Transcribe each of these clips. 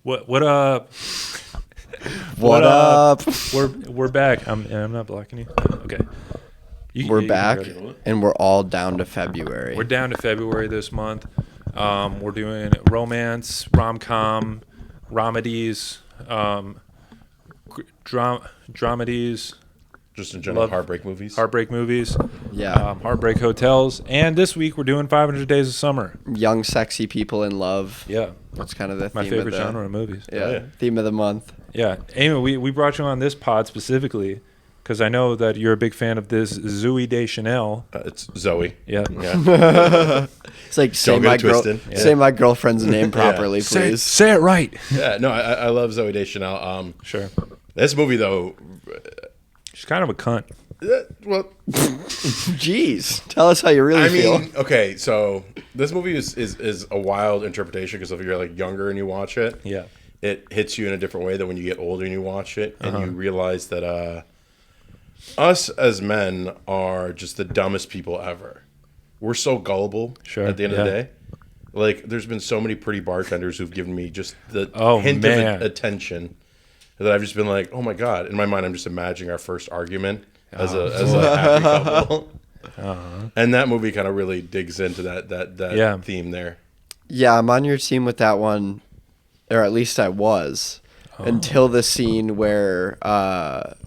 What up? What up? We're back. I'm not blocking you. Okay. We're back, and we're all down to February. We're down to February this month. We're doing romance, rom-com, dramedies, dramedies. Just in general, heartbreak movies. Heartbreak movies. Yeah. Heartbreak hotels. And this week we're doing 500 Days of Summer. Young, sexy people in love. Yeah. That's kind of the theme. My favorite genre of movies. Yeah. Theme of the month. Yeah. Ayman, we brought you on this pod specifically because I know that you're a big fan of this Zooey Deschanel. It's Zoe. Yeah. It's like say my girlfriend's name properly, please. Say it right. Yeah. No, I love Zoe Deschanel. Sure. This movie though. She's kind of a cunt. Well, jeez, tell us how you really feel. Okay, so this movie is a wild interpretation because if you're like younger and you watch it, yeah, it hits you in a different way than when you get older and you watch it, and you realize that us as men are just the dumbest people ever. We're so gullible. Sure. At the end of the day, like there's been so many pretty bartenders who've given me just the hint of attention. That I've just been like, oh my god! In my mind, I'm just imagining our first argument as a happy couple, and that movie kind of really digs into that theme there. Yeah, I'm on your team with that one, or at least I was, until the scene where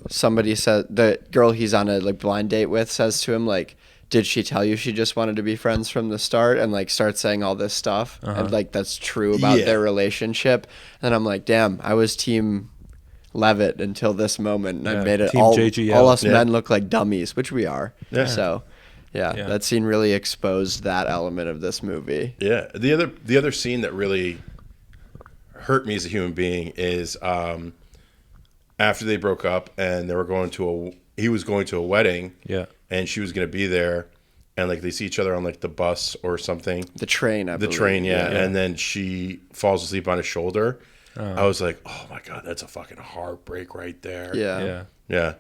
somebody said the girl he's on a blind date with says to him like, "Did she tell you she just wanted to be friends from the start?" and starts saying all this stuff and that's true about their relationship, and I'm like, damn, I was team Levitt until this moment, and I made it all us men look like dummies, which we are. Yeah. So, that scene really exposed that element of this movie. Yeah. The other scene that really hurt me as a human being is after they broke up and they were he was going to a wedding. Yeah. And she was going to be there, and they see each other on the bus or something. The train, I believe. The train, yeah. And then she falls asleep on his shoulder. I was like, oh my god, that's a fucking heartbreak right there. Yeah.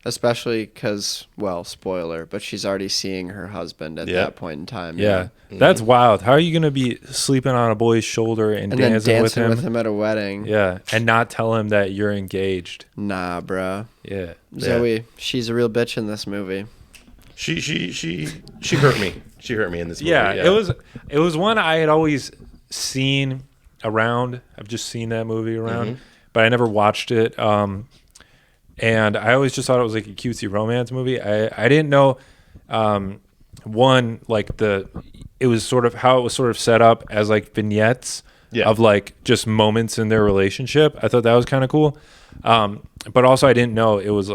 Especially because, well, spoiler, but she's already seeing her husband at that point in time. Yeah. That's wild. How are you going to be sleeping on a boy's shoulder and dancing with him at a wedding? Yeah. And not tell him that you're engaged? Nah, bro. Yeah. Zoe, she's a real bitch in this movie. She hurt me. She hurt me in this movie. Yeah. It was one I had always seen around. I've just seen that movie around, but I never watched it. And I always just thought it was like a cutesy romance movie. I didn't know, it was sort of how it was sort of set up as vignettes of just moments in their relationship. I thought that was kind of cool. But also I didn't know it was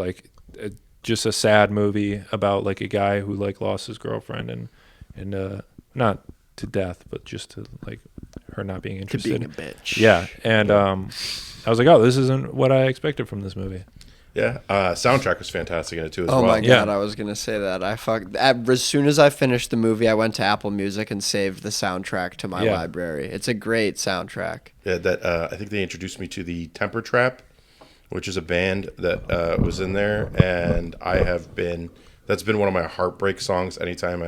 just a sad movie about a guy who lost his girlfriend and not to death, but just to her not being interested. To being a bitch. Yeah. And I was like, oh, this isn't what I expected from this movie. Yeah. Soundtrack was fantastic in it too as well. Oh my god, I was gonna say that. As soon as I finished the movie, I went to Apple Music and saved the soundtrack to my library. It's a great soundtrack. Yeah, I think they introduced me to the Temper Trap, which is a band that was in there, and that's been one of my heartbreak songs anytime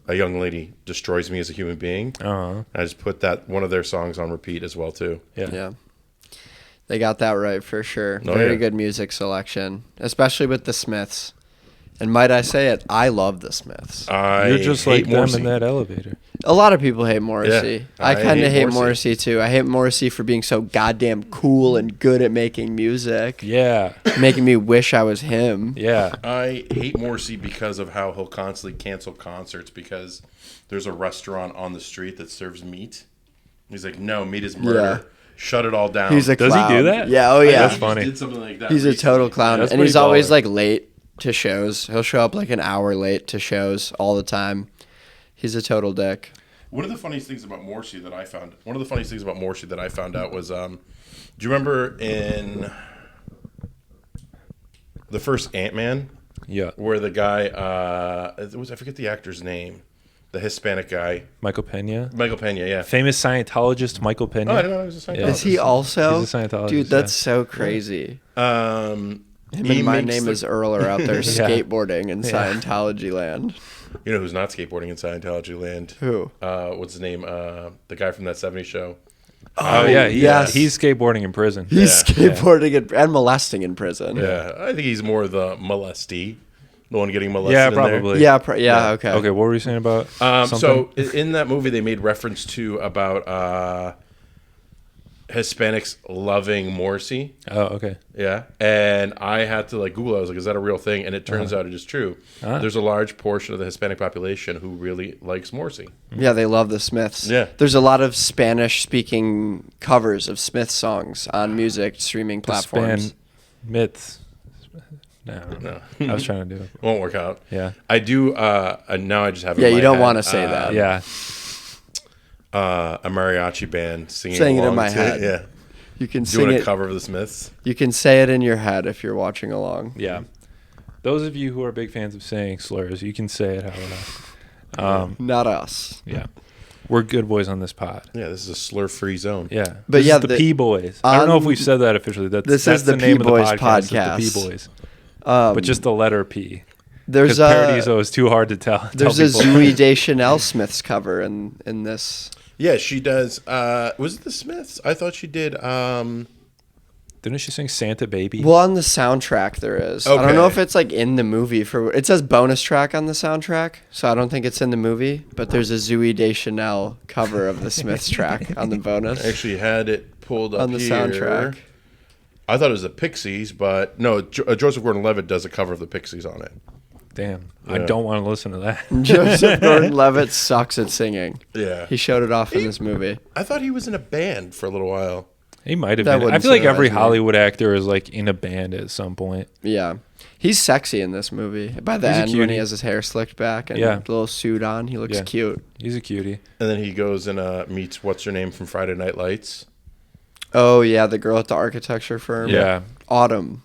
a young lady destroys me as a human being. I just put one of their songs on repeat as well too. Yeah. They got that right for sure. Very good music selection, especially with the Smiths. And might I say it, I love the Smiths. You're just like them in that elevator. A lot of people hate Morrissey. Yeah, I kind of hate Morrissey too. I hate Morrissey for being so goddamn cool and good at making music. Yeah. Making me wish I was him. Yeah. I hate Morrissey because of how he'll constantly cancel concerts because there's a restaurant on the street that serves meat. He's like, no, meat is murder. Yeah. Shut it all down. He's a clown. Does he do that? Yeah, oh yeah. That's funny. He did something like that He's recently. A total clown. That's and he's baller. Always late to shows. He'll show up an hour late to shows all the time. He's a total dick. One of the funniest things about Morrissey that I found out was, do you remember in the first Ant-Man? Yeah. Where the guy, I forget the actor's name, the Hispanic guy. Michael Pena, yeah. Famous Scientologist Michael Pena. Oh, I didn't know he was a Scientologist. Is he also? He's a Scientologist. Dude, that's so crazy. Him and My Name is Earl are out there skateboarding in Scientology land. You know who's not skateboarding in Scientology land? Who? What's his name? The guy from that 70s show. Oh yeah, yes. He's skateboarding in prison. He's skateboarding and molesting in prison. Yeah, I think he's more the molestee, the one getting molested. Yeah, in there. probably. Yeah. Okay. Okay, what were you saying about something? So in that movie, they made reference to about Hispanics loving Morrissey. Oh, okay. Yeah, and I had to like Google. I was like, "Is that a real thing?" And it turns out it is true. There's a large portion of the Hispanic population who really likes Morrissey. Yeah, they love the Smiths. Yeah. There's a lot of Spanish-speaking covers of Smith songs on music streaming platforms. Span myths. No. I was trying to do it. Won't work out. Yeah. I do. Now I just have. Yeah, you don't want to say that. Yeah. A mariachi band singing Saying it in along my to head. Yeah. You can Doing sing a it. cover of the Smiths. You can say it in your head if you're watching along. Yeah. Those of you who are big fans of saying slurs, you can say it how loud. Not us. Yeah. We're good boys on this pod. Yeah, this is a slur-free zone. Yeah. But this yeah, is the P Boiz. I don't know if we've said that officially. This that's is the name P of the Boiz podcast. Is the P podcast. Boiz. But just the letter P. There's Because Paradizo is too hard to tell. There's tell a people. Zooey Deschanel Smiths cover in this. Yeah, she does. Was it the Smiths? I thought she did. Didn't she sing Santa Baby? Well, on the soundtrack there is. I don't know if it's like in the movie. It says bonus track on the soundtrack, so I don't think it's in the movie. But there's a Zooey Deschanel cover of the Smiths track on the bonus. I actually had it pulled up on the here. soundtrack. I thought it was the Pixies, but no. Joseph Gordon-Levitt does a cover of the Pixies on it. Damn. Yeah. I don't want to listen to that. Joseph Gordon-Levitt sucks at singing. Yeah, He showed it off in this movie. I thought he was in a band for a little while. He might have That been. I wouldn't feel like every surprise me. Hollywood actor is like in a band at some point. Yeah. He's sexy in this movie. By the He's a end, when he cutie. has his hair slicked back and Yeah. a little suit on, he looks Yeah. cute. He's a cutie. And then he goes and meets what's her name from Friday Night Lights. Oh, yeah, the girl at the architecture firm. Yeah. Autumn.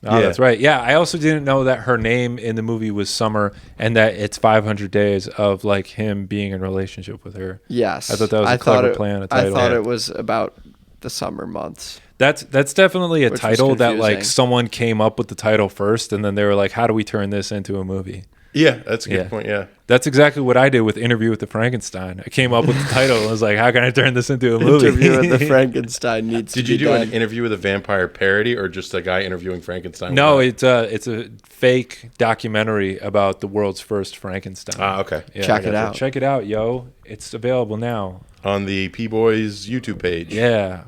Oh, Yeah. that's right. Yeah, I also didn't know that her name in the movie was Summer, and that it's 500 days of like him being in a relationship with her. Yes. I thought that was a clever plan, a I title. thought Yeah. it was about the summer months. That's definitely a Which was title that like confusing. someone came up with the title first, and then they were like, "How do we turn this into a movie?" Yeah, that's a good Yeah. point. Yeah. That's exactly what I did with Interview with the Frankenstein. I came up with the title and was like, "How can I turn this into a movie?" Interview with the Frankenstein needs Did to you be do done. an interview with a vampire parody or just a guy interviewing Frankenstein? No, it's a fake documentary about the world's first Frankenstein. Okay. Yeah, Check I it gotcha. out. Check it out, yo! It's available now. On the P Boiz YouTube page. Yeah,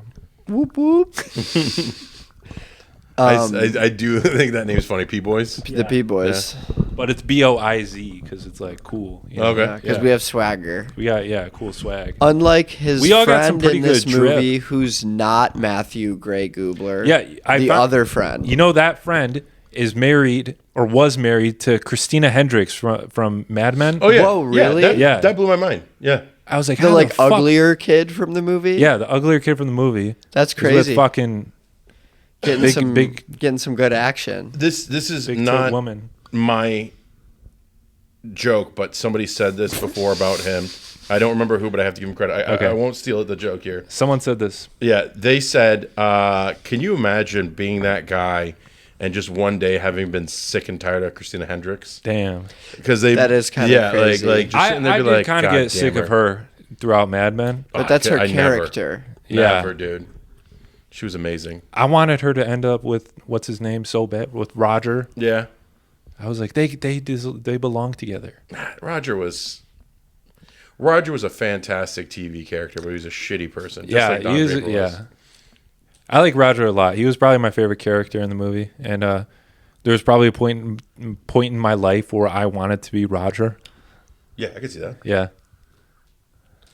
Whoop, whoop. I do think that name's funny, P Boiz. The P Boys. but it's Boiz because it's like cool. You know? Okay. Because Yeah. we have swagger. We got cool swag. Unlike his We all got some friend pretty in this good drip. movie, who's not Matthew Gray Goobler. Yeah, the other friend. You know that friend is married or was married to Christina Hendrick from Mad Men. Oh yeah. Whoa, really? Yeah. That blew my mind. Yeah. I was like, the how like the fuck? uglier kid from the movie. Yeah, the uglier kid from the movie. That's is with crazy. fucking getting big- getting some good action. This is big not woman. my joke, but somebody said this before about him. I don't remember who, but I have to give him credit. Okay. I won't steal the joke here. Someone said this. Yeah, they said, can you imagine being that guy and just one day having been sick and tired of Christina Hendricks? Damn. Because they That is kinda crazy. like just sitting there I be did like, kind of "God get sick damn of her throughout Mad Men. But that's her I never. character. Yeah. Never, dude. She was amazing. I wanted her to end up with what's his name so bad with Roger. Yeah, I was like, they belong together. Roger was a fantastic TV character, but he was a shitty person. Just Yeah, like Don he is. Draper was. Yeah, I like Roger a lot. He was probably my favorite character in the movie, and there was probably a point in my life where I wanted to be Roger. Yeah, I could see that. Yeah,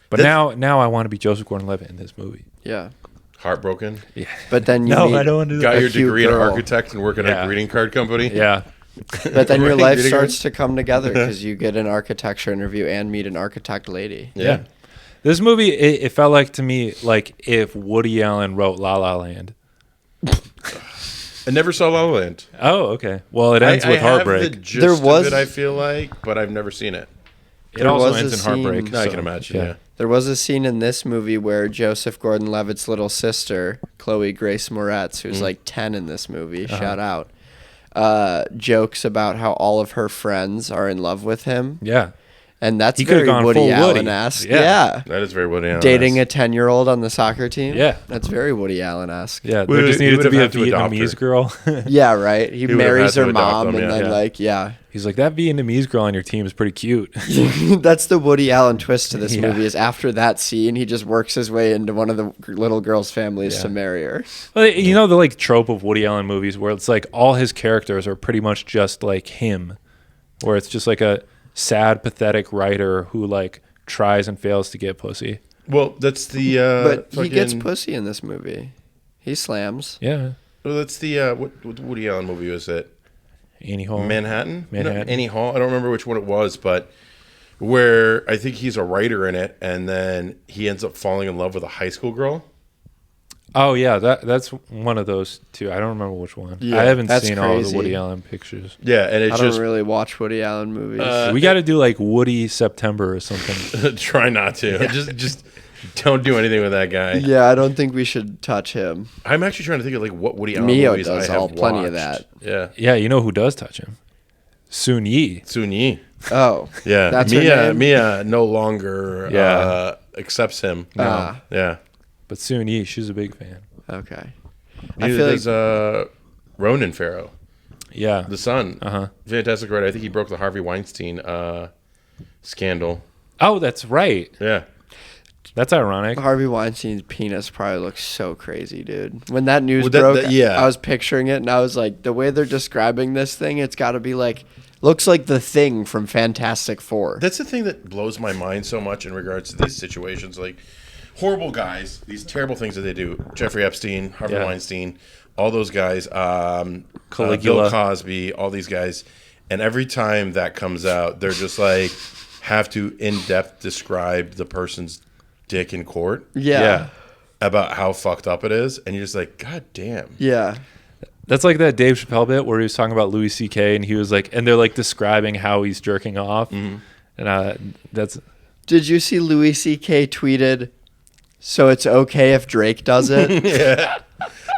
but That's- now I want to be Joseph Gordon-Levitt in this movie. Yeah. Heartbroken. Yeah, But then you no, meet, I don't want to do Got that. your cute degree in girl. architect and working at Yeah. a greeting card company. Yeah, But then your Right, life greeting starts cards? to come together because you get an architecture interview and meet an architect lady. yeah. This movie, it felt like to me like if Woody Allen wrote La La Land. I never saw La La Land. Oh, okay. Well, it ends I with have heartbreak. the gist There was- of it, I feel like, but I've never seen it. It There also was ends a in heartbreak. scene- No, I so, can imagine. Yeah. There was a scene in this movie where Joseph Gordon-Levitt's little sister, Chloe Grace Moretz, who's like 10 in this movie, shout out, jokes about how all of her friends are in love with him. Yeah. And that's He could've very gone Woody full Woody. Allen-esque. Yeah. Yeah. That is very Woody Allen. Dating a 10-year-old on the soccer team. Yeah. That's very Woody Allen-esque. Yeah, We there just would- he needed to would've be a had to adopt Vietnamese her. girl. Yeah, right. He would've marries had to her adopt mom them, and yeah. then, Yeah. like, yeah. He's like, that Vietnamese girl on your team is pretty cute. That's the Woody Allen twist to this Yeah. movie is after that scene, he just works his way into one of the little girl's families Yeah. to marry her. Well, you know the like trope of Woody Allen movies where it's like all his characters are pretty much just like him, where it's just like a sad, pathetic writer who like tries and fails to get pussy. Well, that's the. But he gets fucking- pussy in this movie. He slams. Yeah, Well, that's the what Woody Allen movie was it? Annie Hall. Manhattan? Manhattan. No, Annie Hall. I don't remember which one it was, but where I think he's a writer in it, and then he ends up falling in love with a high school girl. Oh yeah, that's one of those two. I don't remember which one. Yeah, I haven't that's seen all of the crazy. Woody Allen pictures. Yeah, and I it's don't just really watch Woody Allen movies. We got to do like Woody September or something. try not to. Just don't do anything with that guy. yeah, I don't think we should touch him. I'm actually trying to think of like what Woody Allen Mio movies does I have all plenty of watched. that. Yeah, Yeah, you know who does touch him? Sweeny. Sweeny. Oh, Yeah, That's her Mia. name? Mia no longer Yeah. accepts him. Ah. Yeah, But Sweeny, she's a big fan. okay. I neither feel like does Ronan Farrow, Yeah. the son. Uh-huh. Fantastic writer. I think he broke the Harvey Weinstein scandal. Oh, that's right. Yeah. That's ironic. Harvey Weinstein's penis probably looks so crazy, dude. When that news Well, that- broke, that- yeah. I was picturing it, and I was like, the way they're describing this thing, it's got to be like, looks like the Thing from Fantastic Four. That's the thing that blows my mind so much in regards to these situations. Like, horrible guys, these terrible things that they do. Jeffrey Epstein, Harvey Yeah. Weinstein, all those guys. Caligula. Bill Cosby, all these guys. And every time that comes out, they're just like, have to in-depth describe the person's dick in court Yeah. about how fucked up it is. And you're just like, God damn. Yeah. That's like that Dave Chappelle bit where he was talking about Louis C.K. and he was like, and they're like describing how he's jerking off. Mm-hmm. And that's, Did you see Louis C.K. tweeted, so it's okay if Drake does it? Yeah.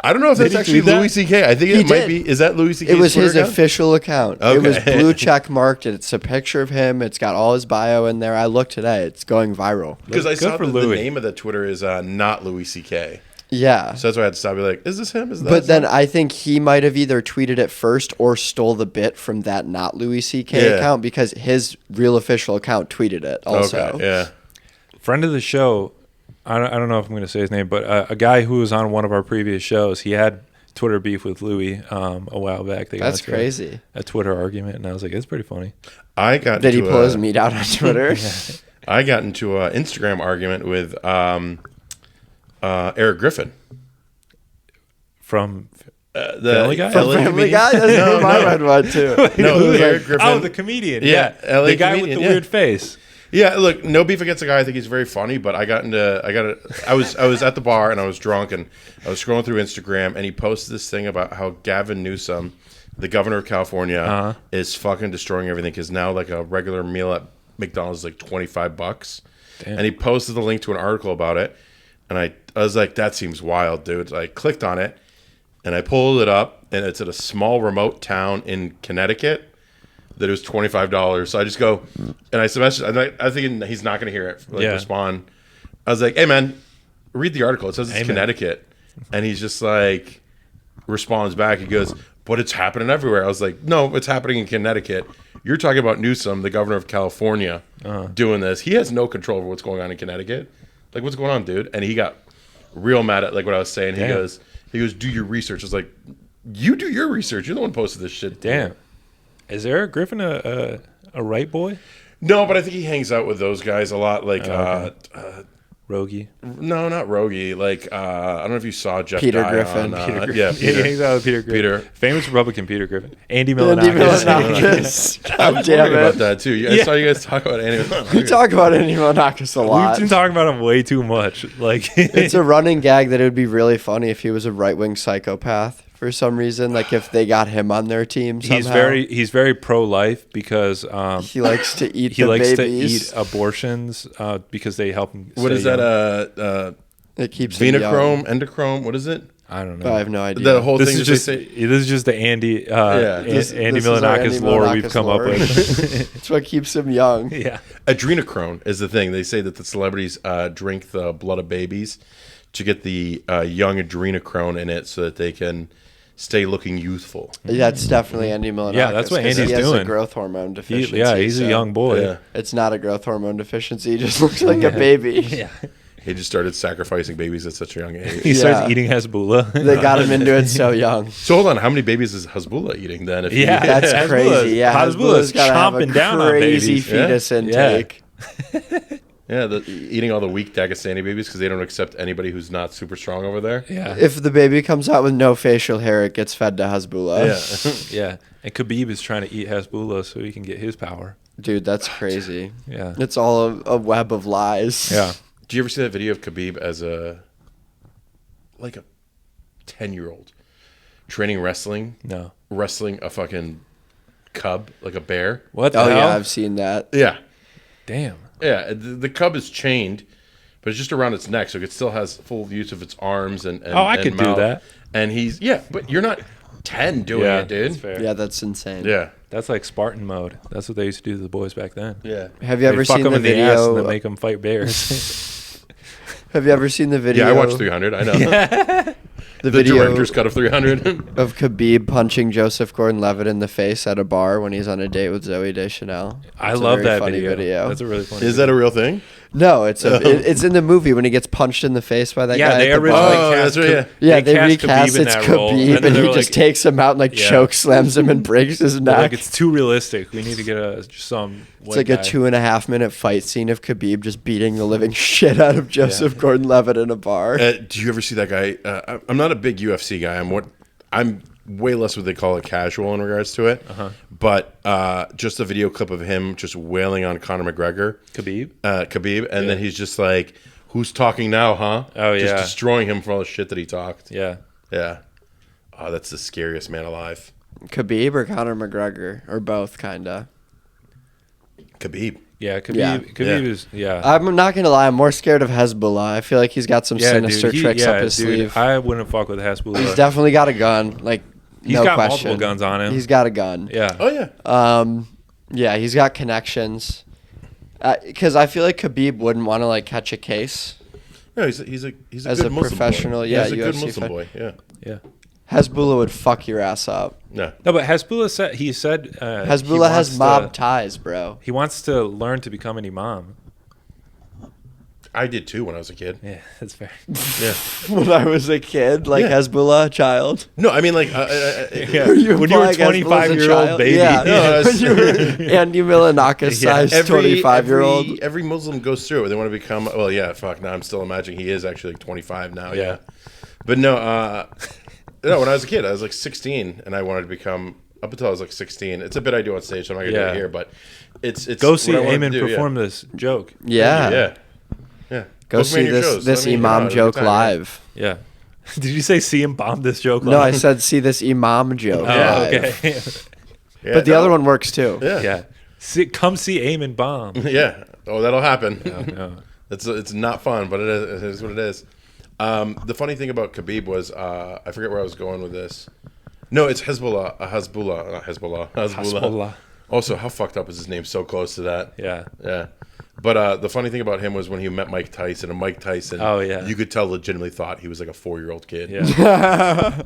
I don't know if that's he actually tweet that? Louis C.K. I think He it might did. be. Is that Louis C.K.'s It was Twitter his account? official account. It was Okay. blue check marked. It's a picture of him. It's got all his bio in there. I looked today. It's going viral. Because I Good saw for that the Louis. name of the Twitter is not Louis C.K. Yeah. So that's why I had to stop. Be like, is this him? Is that? But then him? I think he might have either tweeted it first or stole the bit from that not Louis C.K. Yeah. account because his real official account tweeted it also. Okay, yeah. friend of the show. I don't know if I'm going to say his name, but a guy who was on one of our previous shows, he had Twitter beef with Louis a while back. They got That's into crazy. A Twitter argument, and I was like, it's pretty funny. I got. Did he into pull a- his meat out on Twitter? I got into an Instagram argument with Eric Griffen. From The Family Guy? From LA Family comedian. Guy? That's the name I read one too. No, Who's Eric that? Griffen. Oh, the comedian. Yeah, Yeah, LA the guy with comedian, the yeah. weird face. Yeah, look, no beef against the guy. I think he's very funny, but I was at the bar and I was drunk and I was scrolling through Instagram and he posted this thing about how Gavin Newsom, the governor of California, is fucking destroying everything because now like a regular meal at McDonald's is like $25. Damn. And he posted the link to an article about it, and I was like, that seems wild, dude. So I clicked on it and I pulled it up, and it's at a small remote town in Connecticut. That it was $25. So I just go, and I messaged. I'm thinking he's not going to hear it. Yeah. Respond. I was like, "Hey man, read the article. It says it's Amen. Connecticut," and he's just like, responds back. He goes, "But it's happening everywhere." I was like, "No, it's happening in Connecticut. You're talking about Newsom, the governor of California, doing this. He has no control over what's going on in Connecticut. Like, what's going on, dude?" And he got real mad at like what I was saying. Damn. He goes, "Do your research." I was like, "You do your research. You're the one who posted this shit." Damn. Is Eric Griffin a right boy? No, but I think he hangs out with those guys a lot. Like, Rogie. no, not Rogie. Like, I don't know if you saw Jeff Peter Dye Griffin. on, Peter Griffin. Yeah, He Peter. hangs out with Peter Griffin. Peter. Famous Republican Peter Griffin. Andy Andy Milanokis. Milanokis. I God was damn wondering about it. that too. I saw you guys talk about anime. We talk about Andy Milanokis a We've lot. been talking about him way too much. Like, It's a running gag that it would be really funny if he was a right-wing psychopath for some reason. Like if they got him on their team somehow. he's very pro-life because He likes to eat he the likes babies. to eat abortions because they help him. What stay is that? young. It keeps him young. Venochrome, endochrome. What is it? I don't know. I have no idea. The whole This thing is just this is just the Andy This Milanokis is our lore we've Milanokis come lore. up with. It's what keeps him young. Yeah. Adrenochrome is the thing. They say that the celebrities drink the blood of babies to get the young adrenochrome in it so that they can stay looking youthful. That's definitely Andy Milanokis. Yeah, that's what 'cause Andy's he has doing. a growth hormone deficiency. He's a so young boy. Yeah. It's not a growth hormone deficiency. He just looks like a baby. Yeah. He just started sacrificing babies at such a young age. He starts Yeah. eating Hasbulla. They got him into it so young. So hold on, how many babies is Hasbulla eating then? If Yeah. That's Hasbulla's- crazy. Yeah, Hasbulla's gotta have a chomping down on crazy babies. fetus Yeah. intake. eating all the weak Dagestani babies because they don't accept anybody who's not super strong over there. Yeah. If the baby comes out with no facial hair, it gets fed to Hasbulla. Yeah. Yeah. And Khabib is trying to eat Hasbulla so he can get his power. Dude, that's crazy. Yeah. It's all a web of lies. Yeah. Do you ever see that video of Khabib as a 10-year-old training wrestling a fucking cub, like a bear? What the Oh, hell? yeah, I've seen that. Yeah. Damn. Yeah, the cub is chained, but it's just around its neck, so it still has full use of its arms and I and could do mouth. that. And but you're not 10 doing it, dude. That's fair. Yeah, that's insane. Yeah. That's like Spartan mode. That's what they used to do to the boys back then. Yeah. Have you ever They fuck seen them the in the ass and then video? make them fight bears. Have you ever seen the video? Yeah, I watched 300. I know. The The video director's cut of 300. of Khabib punching Joseph Gordon-Levitt in the face at a bar when he's on a date with Zooey Deschanel. I It's a love very that funny video. That's a really funny Is that a real thing? No, it's it's in the movie when he gets punched in the face by that Yeah, guy. they at the originally bar. Oh, cast that's right, Yeah, they recast Khabib in it's that role, Khabib, then and he they're just like- takes him out and Yeah. choke slams him and breaks his They're neck. like it's too realistic. We need to get some. It's like a 2.5 minute fight scene of Khabib just beating the living shit out of Joseph Gordon-Levitt in a bar. Do you ever see that guy? I'm not a big UFC guy. I'm way less what they call it casual in regards to it. But just a video clip of him just wailing on Conor McGregor. Khabib. And then he's just like, who's talking now, huh? Oh, Just yeah. destroying him for all the shit that he talked. Yeah. Yeah. Oh, that's the scariest man alive. Khabib or Conor McGregor? Or both, kinda. Khabib. Yeah. Khabib. Yeah. Khabib is. Yeah. I'm not going to lie, I'm more scared of Hezbollah. I feel like he's got some sinister tricks up his sleeve. I wouldn't fuck with Hasbulla. He's definitely got a gun. Like, He's no got question. multiple guns on him. He's got a gun. Yeah. Oh, yeah. Yeah, he's got connections. Because I feel like Khabib wouldn't want to like catch a case. No, he's a As good a Muslim professional, boy. yeah, he's a good UFC Muslim fight. boy. Yeah. Yeah. Hezbollah would fuck your ass up. No. No, but Hasbulla said Hezbollah has mob ties, bro. He wants to learn to become an imam. I did too when I was a kid. Yeah, that's fair. Yeah. When I was a kid, like Yeah. Hezbollah, a child. No, I mean like Yeah. When you When you were apply Hezbollah as a 25-year-old child. baby. Yeah, No, when you were Andy Milanokis sized 25-year-old. Every Muslim goes through it. They want to become. Well, yeah. Fuck. Now I'm still imagining he is actually like 25 now. Yeah. But no. No. When I was a kid, I was like 16, and I wanted to become. Up until I was like 16. It's a bit I do on stage, so I'm not gonna do it here. But it's Go see what I wanted to Ayman do, perform this joke. Yeah. Yeah. Yeah. Go Book me see on your this shows. this Let me know. imam Have a joke good time, yeah. live. Yeah. Did you say see him bomb this joke? No, I live? said see this imam joke Oh, live. okay. Yeah, But the no. other one works too. Yeah. Yeah. Come see Ayman bomb. Yeah. Oh, that'll happen. No. It's not fun, but it is what it is. The funny thing about Khabib was I forget where I was going with this. No, it's Hasbulla. Hasbulla. Also, how fucked up is his name? So close to that. Yeah. Yeah. But the funny thing about him was when he met Mike Tyson, and Mike Tyson, Oh, yeah. you could tell legitimately thought he was like a 4-year-old kid. Yeah.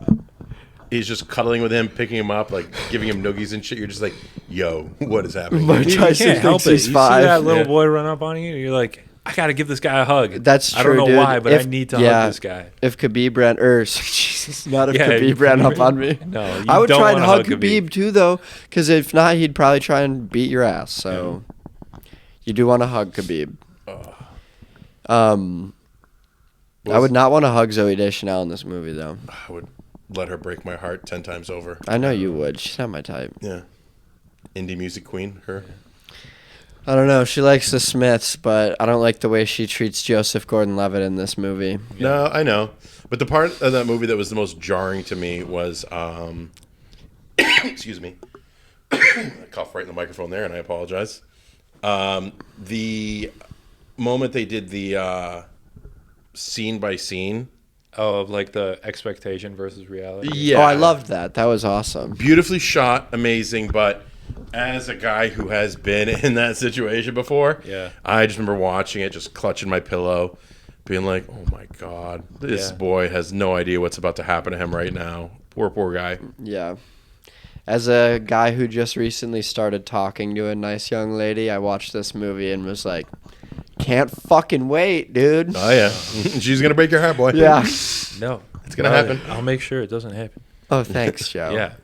He's just cuddling with him, picking him up, like giving him noogies and shit. You're just like, yo, what is happening? Mike Dude, you Tyson can't help thinks it. he's You 5. see that little Yeah. boy run up on you, and you're like, I gotta give this guy a hug. That's true, I don't know dude. why, but If- I need to yeah. hug this guy. If Khabib ran, Jesus, not if Yeah, Khabib ran up on me. No, you I would don't try and wanna hug hug Khabib too, though, because if not, he'd probably try and beat your ass. So you do want to hug Khabib. I would not want to hug Zooey Deschanel in this movie, though. I would let her break my heart 10 times over. I know you would. She's not my type. Yeah. Indie music queen, her. I don't know. She likes the Smiths, but I don't like the way she treats Joseph Gordon-Levitt in this movie. No, I know. But the part of that movie that was the most jarring to me was, excuse me, I coughed right in the microphone there, and I apologize. The moment they did the scene by scene Oh, of like the expectation versus reality. Yeah. Oh, I loved that. That was awesome. Beautifully shot, amazing, but as a guy who has been in that situation before, I just remember watching it, just clutching my pillow, being like, oh my God, this boy has no idea what's about to happen to him right now. Poor guy. Yeah. As a guy who just recently started talking to a nice young lady, I watched this movie and was like, can't fucking wait, dude. Oh, yeah. She's going to break your heart, boy. Yeah. No. It's going to happen. I'll make sure it doesn't happen. Oh, thanks, Joe. Yeah.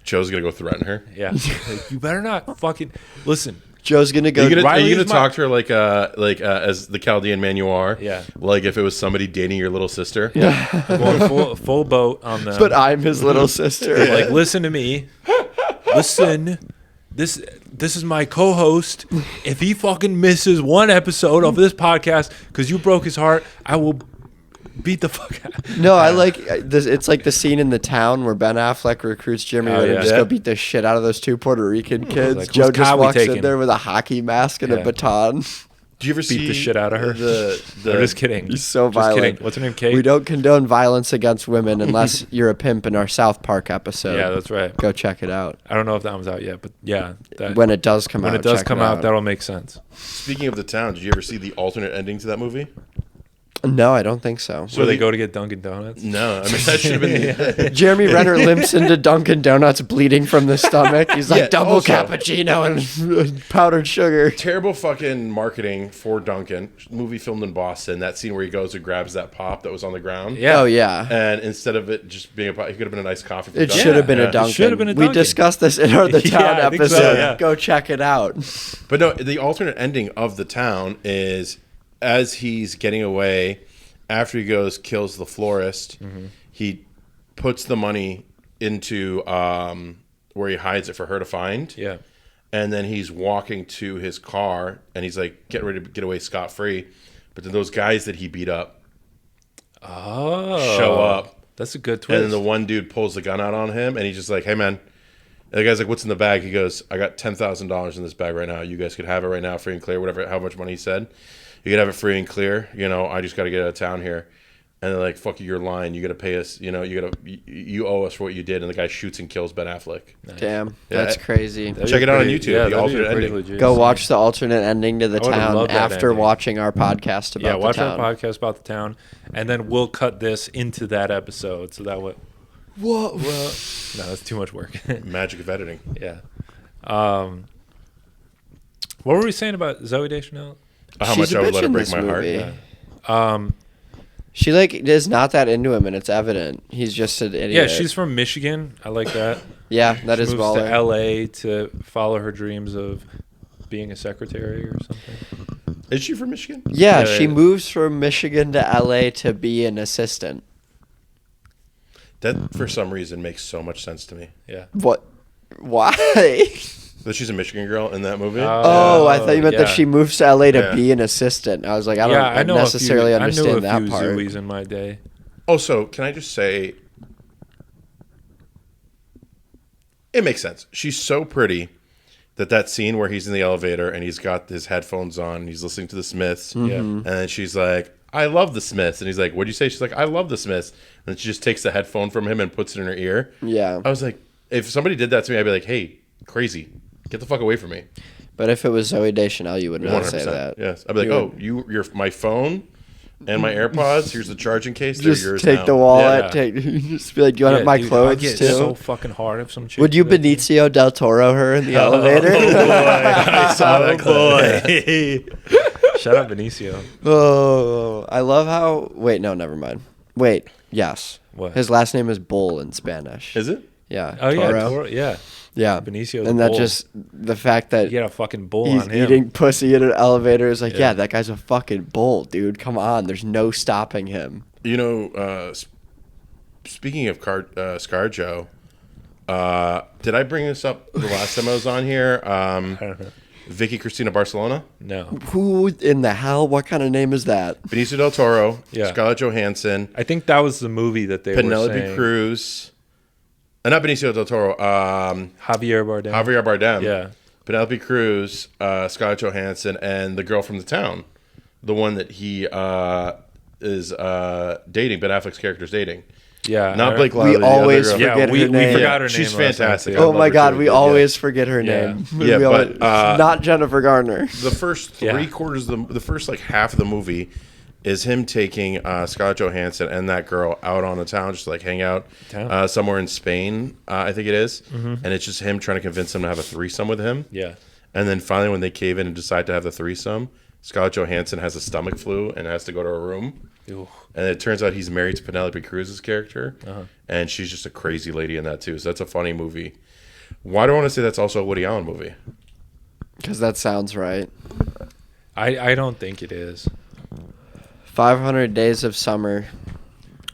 Joe's going to go threaten her. Yeah. Like, you better not fucking... Listen. Joe's going to go... Are you going to talk to her like as the Chaldean man you are? Yeah. Like if it was somebody dating your little sister? Yeah. Going full boat on them. But I'm his little sister. Like, listen to me. Listen. This is my co-host. If he fucking misses one episode of this podcast because you broke his heart, I will beat the fuck out. No, I like this. It's like the scene in The Town where Ben Affleck recruits Jeremy Renner to just go beat the shit out of those two Puerto Rican kids. Like, Joe just walks taking? in there with a hockey mask and a baton. Do you ever beat the shit out of her? I'm just kidding. He's so just violent. Kidding. What's her name? Kate. We don't condone violence against women unless you're a pimp in our South Park episode. Yeah, that's right. Go check it out. I don't know if that one's out yet, but yeah, when it does come out, when it does come out, that'll make sense. Speaking of The Town, did you ever see the alternate ending to that movie? No, I don't think so. So they go to get Dunkin' Donuts? No, I mean that should have been Jeremy Renner limps into Dunkin' Donuts bleeding from the stomach. He's like, double also, cappuccino and powdered sugar. Terrible fucking marketing for Dunkin'. Movie filmed in Boston. That scene where he goes and grabs that pop that was on the ground. Yeah. Oh, yeah. And instead of it just being a pop, it could have been a nice coffee. It should have been a Dunkin'. It should have been a Dunkin'. We discussed this in our The Town I think episode. so, yeah. Go check it out. But no, the alternate ending of The Town is as he's getting away, after he kills the florist, he puts the money into where he hides it for her to find. Yeah. And then he's walking to his car, and he's like getting ready to get away scot-free. But then those guys that he beat up show up. That's a good twist. And then the one dude pulls the gun out on him, and he's just like, hey, man. And the guy's like, what's in the bag? He goes, I got $10,000 in this bag right now. You guys could have it right now, free and clear, whatever, how much money he said. You could have it free and clear. You know, I just got to get out of town here. And they're like, fuck you, you're lying. You got to pay us. You know, you owe us for what you did. And the guy shoots and kills Ben Affleck. Nice. Damn, that's crazy. Check it out on YouTube. Yeah, the alternate ending. Go watch the alternate ending to The Town after watching our podcast about The Town. Yeah, watch our podcast about The Town. And then we'll cut this into that episode. So that way... What? No, that's too much work. Magic of editing. Yeah. What were we saying about Zooey Deschanel? How much I would let her break my heart. Yeah. She is not that into him, and it's evident. He's just an idiot. Yeah, she's from Michigan. I like that. Yeah, that is baller. baller. To L.A. to follow her dreams of being a secretary or something. Is she from Michigan? Yeah, she moves from Michigan to L.A. to be an assistant. That, for some reason, makes so much sense to me. Yeah. What? Why? That she's a Michigan girl in that movie? Oh, I thought you meant that she moves to LA to be an assistant. I was like, I don't necessarily understand that part. I knew a few Zooeys in my day. Also, can I just say, it makes sense. She's so pretty that scene where he's in the elevator and he's got his headphones on and he's listening to the Smiths. Yeah. And then she's like, I love the Smiths. And he's like, what'd you say? She's like, I love the Smiths. And then she just takes the headphone from him and puts it in her ear. Yeah. I was like, if somebody did that to me, I'd be like, hey, crazy. Get the fuck away from me. But if it was Zooey Deschanel, you would not 100%. Say that. Yes. I'd be like, you're my phone and my AirPods. Here's the charging case. They're yours take now. the wallet. Just be like, do you want my clothes get too? So fucking hard if some chick. Would you Benicio del Toro her in the elevator? I saw that boy. Shout out Benicio. Oh, I love how. Wait, no, never mind. Wait, yes. What? His last name is Bull in Spanish. Is it? Yeah. Oh Toro. yeah, Toro, yeah. Yeah, Benicio, and that just the fact that you got a fucking bull he's on him. eating pussy in an elevator is like, yeah, that guy's a fucking bull, dude. Come on, there's no stopping him. You know, speaking of ScarJo, did I bring this up the last time I was on here? I don't know. Vicky Cristina Barcelona? No. Who in the hell? What kind of name is that? Benicio del Toro, Yeah. Scarlett Johansson, I think that was the movie that they Penelope were saying. Cruz. Not Benicio del Toro. Javier Bardem. Javier Bardem. Yeah. Penelope Cruz, Scarlett Johansson, and the girl from The Town. The one that he dating. Ben Affleck's character's dating. Yeah, Not Blake Lively. We the other always girl. forget we her name. forgot her name. She's last night, fantastic. too. I Oh love my her God, too. we Yeah. always forget her Yeah. name. Yeah, We but, not Jennifer Garner. The first three quarters, the first like half of the movie, is him taking Scarlett Johansson and that girl out on the town, just to, like hang out somewhere in Spain, I think it is. And it's just him trying to convince them to have a threesome with him. Yeah. And then finally, when they cave in and decide to have the threesome, Scarlett Johansson has a stomach flu and has to go to her room. Ew. And it turns out he's married to Penelope Cruz's character, and she's just a crazy lady in that too. So that's a funny movie. Why do I want to say that's also a Woody Allen movie? Because that sounds right. I don't think it is. 500 Days of Summer.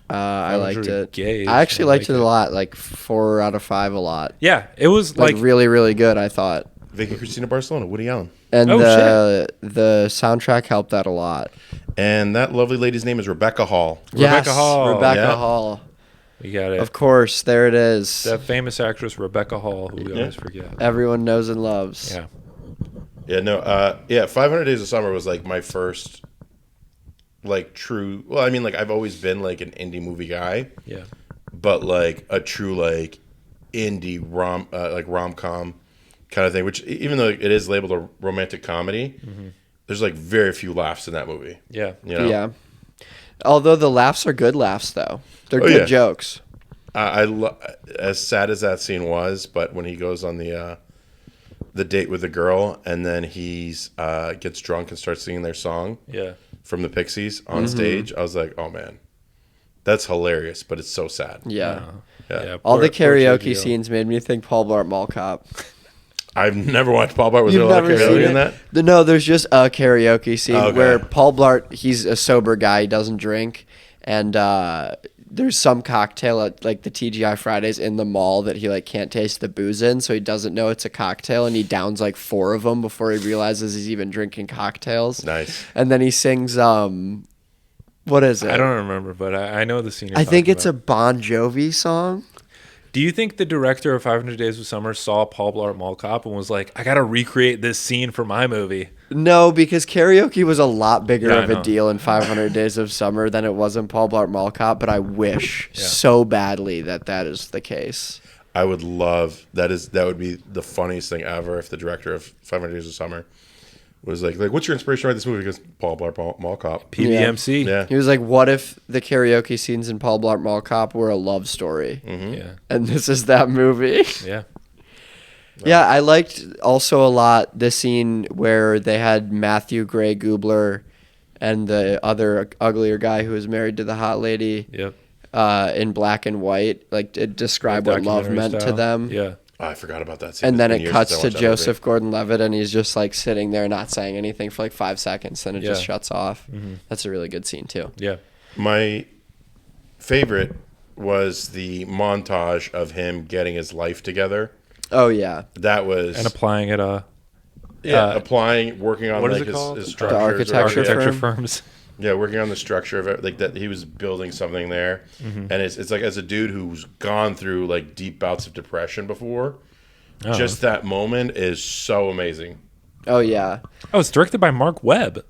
I liked it. Gays, I actually liked it a lot. Like 4 out of 5 a lot. Yeah, it was Like like really, really good, I thought. Vicky Cristina Barcelona, Woody Allen. And Oh, the soundtrack helped that a lot. And that lovely lady's name is Rebecca Hall. Rebecca Hall. Rebecca Yeah. Hall. we got it. Of course, there it is. That famous actress Rebecca Hall, who we always forget. Everyone knows and loves. Yeah. Yeah, no, 500 Days of Summer was like my first, like true. Well, I mean, like I've always been like an indie movie guy, Yeah. but like a true like indie rom-com kind of thing. Which even though it is labeled a romantic comedy, there's like very few laughs in that movie. Yeah. You know? Yeah. Although the laughs are good laughs, though. They're Oh, good yeah. jokes. As sad as that scene was, but when he goes on the date with the girl and then he's gets drunk and starts singing their song Yeah. from the Pixies on stage, I was like, oh man, that's hilarious, but it's so sad. Yeah. Yeah. All Poor- the poor karaoke Sergio. scenes made me think Paul Blart Mall Cop. I've never watched Paul Blart. Was You've there a lot of never karaoke seen in it? that? No, there's just a karaoke scene Okay. where Paul Blart, he's a sober guy, he doesn't drink, and there's some cocktail at like the TGI Fridays in the mall that he like can't taste the booze in, so he doesn't know it's a cocktail, and he downs like 4 of them before he realizes he's even drinking cocktails. Nice. And then he sings, what is it? I don't remember, but I know the scene. I think it's a Bon Jovi song. Do you think the director of 500 Days of Summer saw Paul Blart Mall Cop and was like, I got to recreate this scene for my movie? No, because karaoke was a lot bigger Yeah, of I a know. deal in 500 Days of Summer than it was in Paul Blart Mall Cop, but I wish so badly that is the case. I would love that would be the funniest thing ever if the director of 500 Days of Summer was like what's your inspiration to write this movie? Because Paul Blart Mall Cop. PBMC? Yeah. He was like, what if the karaoke scenes in Paul Blart Mall Cop were a love story? Yeah. And this is that movie. Yeah. Yeah, I liked also a lot the scene where they had Matthew Gray Gubler and the other uglier guy who was married to the hot lady Yep. in black and white, like to describe Like what love documentary meant to style. them. Yeah. Oh, I forgot about that scene. And then It's it been years cuts since I to watched that movie. Joseph Gordon-Levitt, and he's just like sitting there not saying anything for like 5 seconds, then it just Yeah. shuts off. That's a really good scene too. Yeah. My favorite was the montage of him getting his life together. Oh yeah, That was And applying it, applying, working on what is like it called? his The structures, or- architecture architecture firm? firms. Yeah, working on the structure of it, like that he was building something there, and it's like as a dude who's gone through like deep bouts of depression before, just that moment is so amazing. oh yeah. Oh, it's directed by Marc Webb.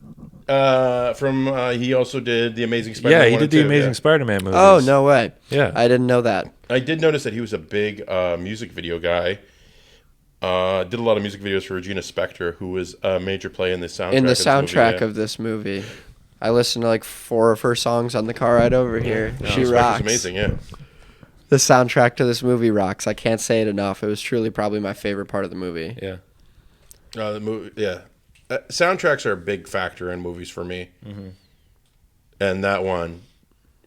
He also did the Amazing Spider-Man. Yeah, he 1 did and the 2, Amazing yeah. Spider-Man movies. Oh no way. Yeah. I didn't know that. I did notice that he was a big music video guy. Did a lot of music videos for Regina Spektor, who was a major play in the soundtrack. In the of this movie, soundtrack yeah. of this movie, I listened to like 4 of her songs on the car ride over here. No, She Spektor's rocks. amazing, yeah. The soundtrack to this movie rocks. I can't say it enough. It was truly probably my favorite part of the movie. Yeah. The movie, yeah. Soundtracks are a big factor in movies for me. And that one,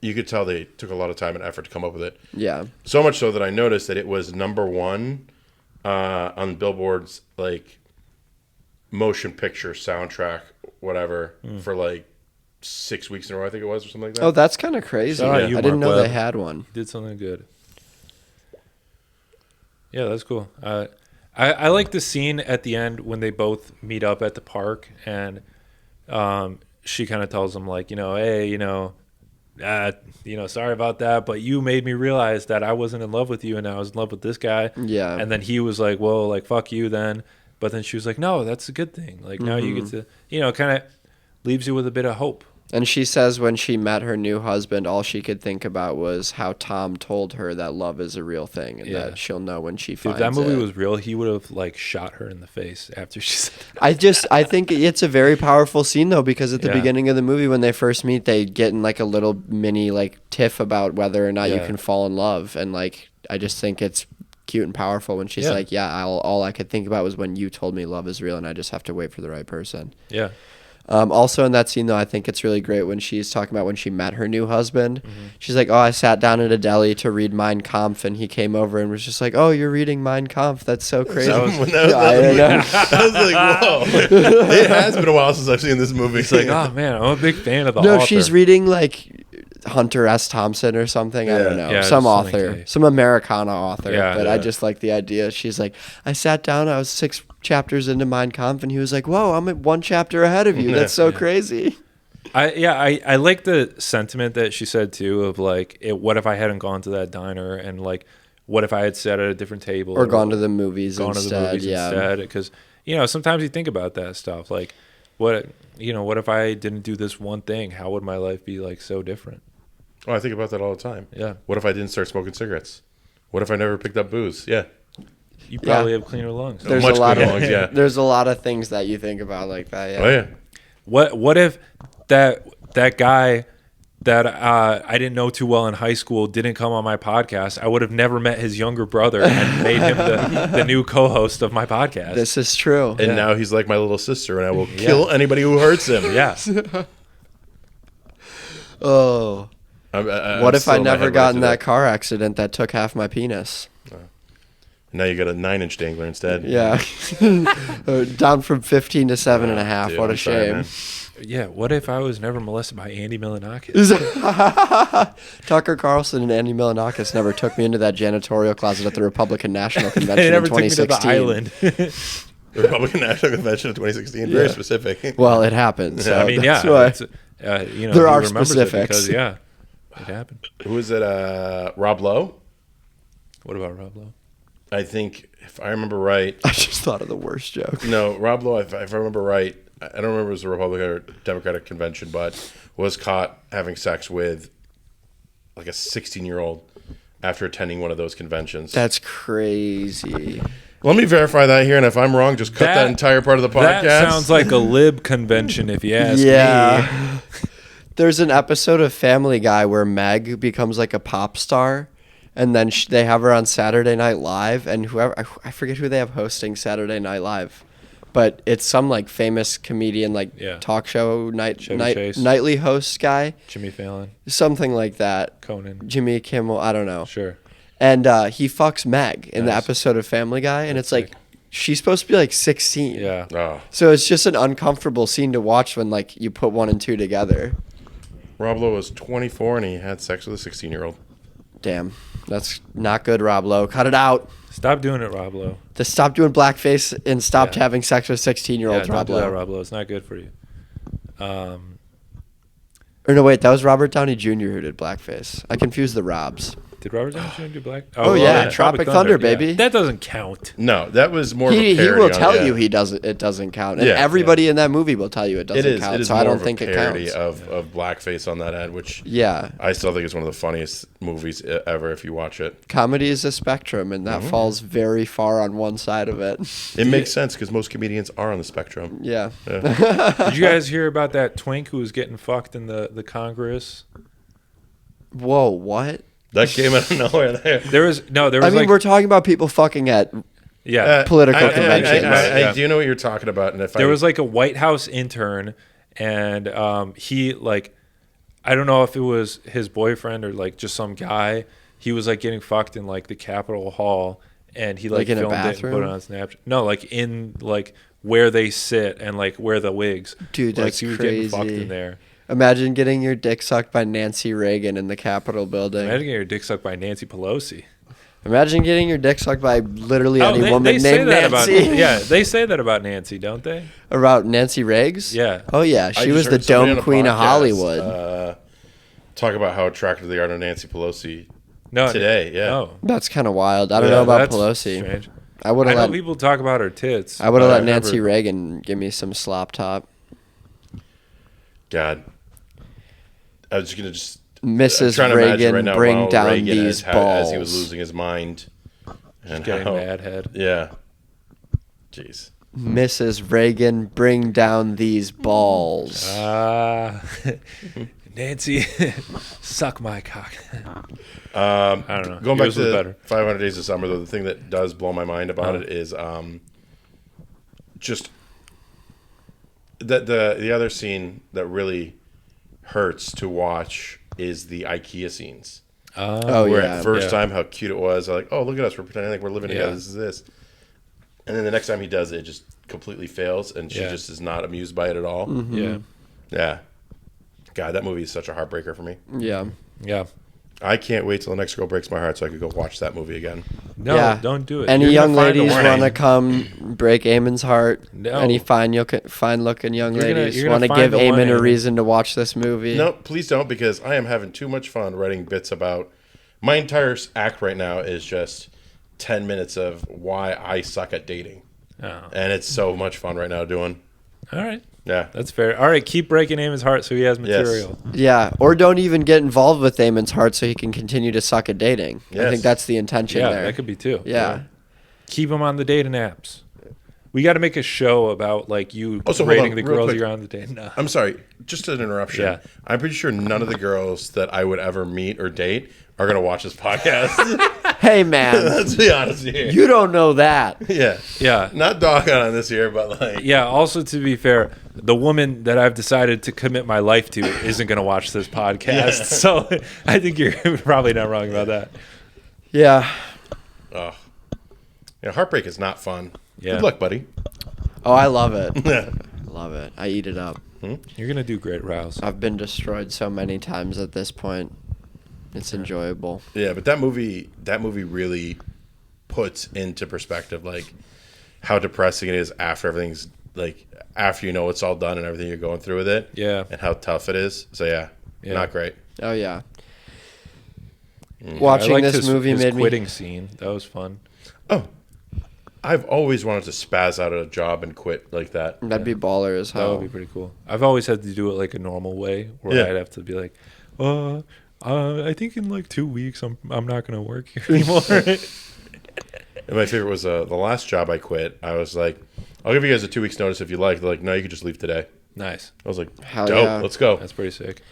you could tell they took a lot of time and effort to come up with it. Yeah. So much so that I noticed that it was number 1 on Billboard's like motion picture soundtrack, whatever, for like 6 weeks in a row, I think it was, or something like that. Oh, that's kind of crazy. Shout out I you, didn't Marc know Webb. they had one. Did something good. Yeah, that's cool. I like the scene at the end when they both meet up at the park, and she kind of tells him like, hey, sorry about that, but you made me realize that I wasn't in love with you, and I was in love with this guy. Yeah. And then he was like, well, like fuck you then. But then she was like, no, that's a good thing. Like now you get to, kind of leaves you with a bit of hope. And she says when she met her new husband, all she could think about was how Tom told her that love is a real thing and that she'll know when she finds it. If that movie was real, he would have like shot her in the face after she said that. I think it's a very powerful scene though, because at the beginning of the movie when they first meet, they get in like a little mini like tiff about whether or not you can fall in love, and like I just think it's cute and powerful when she's like, all I could think about was when you told me love is real and I just have to wait for the right person. Yeah. Also in that scene though, I think it's really great when she's talking about when she met her new husband. She's like, oh, I sat down at a deli to read Mein Kampf, and he came over and was just like, oh, you're reading Mein Kampf, that's so crazy. I was like, whoa. It has been a while since I've seen this movie. It's like, oh man, I'm a big fan of the author. No, she's reading like Hunter S. Thompson or something. I don't know. Yeah, some author. Some Americana author. Yeah, but I just like the idea. She's like, I sat down, I was 6 chapters into Mein Kampf, and he was like, whoa, I'm 1 chapter ahead of you. That's so crazy. I like the sentiment that she said too of like, what if I hadn't gone to that diner, and like, what if I had sat at a different table or gone to the movies instead. Because sometimes you think about that stuff, like what if I didn't do this one thing, how would my life be like so different? Oh, I think about that all the time. Yeah. What if I didn't start smoking cigarettes? What if I never picked up booze? Yeah. You probably have cleaner lungs. There's Much a lot cleaner of lungs, yeah. There's a lot of things that you think about like that. Yeah. Oh yeah. What if that guy that I didn't know too well in high school didn't come on my podcast? I would have never met his younger brother and made him the new co-host of my podcast. This is true. And now he's like my little sister, and I will kill anybody who hurts him. Yeah. Oh. What if I never got in that car accident that took half my penis? Now you got a 9-inch dangler instead. Yeah. Down from 15 to 7.5. Dude, what a I'm sorry, shame. man. Yeah. What if I was never molested by Andy Milanokis? Tucker Carlson and Andy Milanokis never took me into that janitorial closet at the Republican National Convention They never in took me to 2016. the island. The Republican National Convention of 2016. Very specific. Well, it happened. So I mean, that's yeah. why. There are specifics. Because, it happened. Who is it? Rob Lowe? What about Rob Lowe? I think, if I remember right. I just thought of the worst joke. No, Rob Lowe, if I remember right, I don't remember if it was a Republican or Democratic convention, but was caught having sex with like a 16-year-old after attending one of those conventions. That's crazy. Let me verify that here, and if I'm wrong, just cut that entire part of the podcast. That sounds like a lib convention, if you ask me. There's an episode of Family Guy where Meg becomes like a pop star, and then they have her on Saturday Night Live, and whoever I forget who they have hosting Saturday Night Live, but it's some like famous comedian, like talk show nightly host guy, Jimmy Fallon, something like that. Conan, Jimmy Kimmel, I don't know. Sure. And he fucks Meg in the episode of Family Guy, and it's like she's supposed to be like 16. Yeah. Oh. So it's just an uncomfortable scene to watch when like you put 1 and 2 together. Rob Lowe was 24 and he had sex with a 16-year-old. Damn. That's not good, Rob Lowe. Cut it out. Stop doing it, Rob Lowe. Just stop doing blackface and stop having sex with 16-year-olds, Rob Lowe. Lowe. Rob Lowe. It's not good for you. Or no, wait. That was Robert Downey Jr. who did blackface. I confused the Robs. Did Robert Downey Jr. do black? Oh yeah, Tropic Thunder, baby. Yeah. That doesn't count. No, that was more of a parody. He will tell you it doesn't count. And everybody in that movie will tell you it doesn't count. It is so more I don't of a think it parody counts. of blackface on that end, which yeah, I still think is one of the funniest movies ever if you watch it. Comedy is a spectrum, and that falls very far on one side of it. It makes sense because most comedians are on the spectrum. Yeah. Did you guys hear about that twink who was getting fucked in the Congress? Whoa, what? That came out of nowhere there. There was I mean, we're talking about people fucking at political conventions. I do know what you're talking about. And there was like a White House intern, and he like, I don't know if it was his boyfriend or like just some guy. He was like getting fucked in like the Capitol Hall, and he like in filmed a it and put it on Snapchat. No, like in like where they sit and like where the wigs. Dude, like, that's he was crazy. Getting fucked in there. Imagine getting your dick sucked by Nancy Reagan in the Capitol building. Imagine getting your dick sucked by Nancy Pelosi. Imagine getting your dick sucked by literally any woman they named Nancy. They say that about Nancy, don't they? About Nancy Riggs? Yeah. Oh, yeah. She was the dome queen of Hollywood. Talk about how attractive they are to Nancy Pelosi today. Yeah. No. That's kind of wild. I don't know about Pelosi. Strange. I know people talk about her tits. I would have let Nancy Reagan give me some slop top. God. I was gonna just Mrs. I'm trying to imagine Reagan, right now bring Ronald down Reagan these as he was balls. losing his mind and Getting how, mad head. Yeah. Jeez. Mrs. Reagan, bring down these balls. Nancy, suck my cock. I don't know. Going back Yours was to better. 500 Days of Summer, though, the thing that does blow my mind about it is just that the other scene that really hurts to watch is the IKEA scenes. Oh, where yeah. at first time, how cute it was. Like, oh, look at us. We're pretending like we're living together. Yeah. This is this. And then the next time he does it, it just completely fails, and she just is not amused by it at all. Mm-hmm. Yeah. Yeah. God, that movie is such a heartbreaker for me. Yeah. Yeah. I can't wait till the next girl breaks my heart so I could go watch that movie again. No, Yeah. don't do it. Any You're young gonna find the ladies one. want to come break Ayman's heart? No. Any fine-looking young You're gonna- ladies you're gonna want to find give the one, Ayman a Ayman. reason to watch this movie? No, please don't, because I am having too much fun writing bits about... My entire act right now is just 10 minutes of why I suck at dating. Oh. And it's so much fun right now doing. All right. Yeah. That's fair. All right, keep breaking Ayman's heart so he has material. Yeah, or don't even get involved with Ayman's heart so he can continue to suck at dating. I Yes. think that's the intention Yeah, there. that could be too. Yeah. Keep him on the dating apps. We got to make a show about like you Also, hold rating on, the real girls quick. you're on the date. No. I'm sorry, just an interruption. Yeah. I'm pretty sure none of the girls that I would ever meet or date are going to watch this podcast. Hey, man, Let's be honest here. you don't know that. Yeah. Yeah. Not dogging on this here, but like... Yeah, also to be fair, the woman that I've decided to commit my life to isn't going to watch this podcast. Yeah. So I think you're probably not wrong about that. Yeah. Oh. Yeah, heartbreak is not fun. Yeah. Good luck, buddy. Oh, I love it. Yeah. Love it. I eat it up. You're going to do great, Rouse. I've been destroyed so many times at this point. It's enjoyable. Yeah, but that movie really puts into perspective like how depressing it is after everything's like after you know it's all done and everything you're going through with it. Yeah. And how tough it is. So yeah. Not great. Oh, yeah. I Watching liked this movie his made me... quitting scene. That was fun. Oh. I've always wanted to spaz out of a job and quit like that. That'd be baller as That hell. would be pretty cool. I've always had to do it like a normal way where Yeah. I'd have to be like, I think in like 2 weeks I'm not going to work here anymore. And my favorite was the last job I quit. I was like, I'll give you guys a 2 weeks notice if you like. They're like, no, you can just leave today. Nice. I was like, Hell dope, yeah. let's go. That's pretty sick.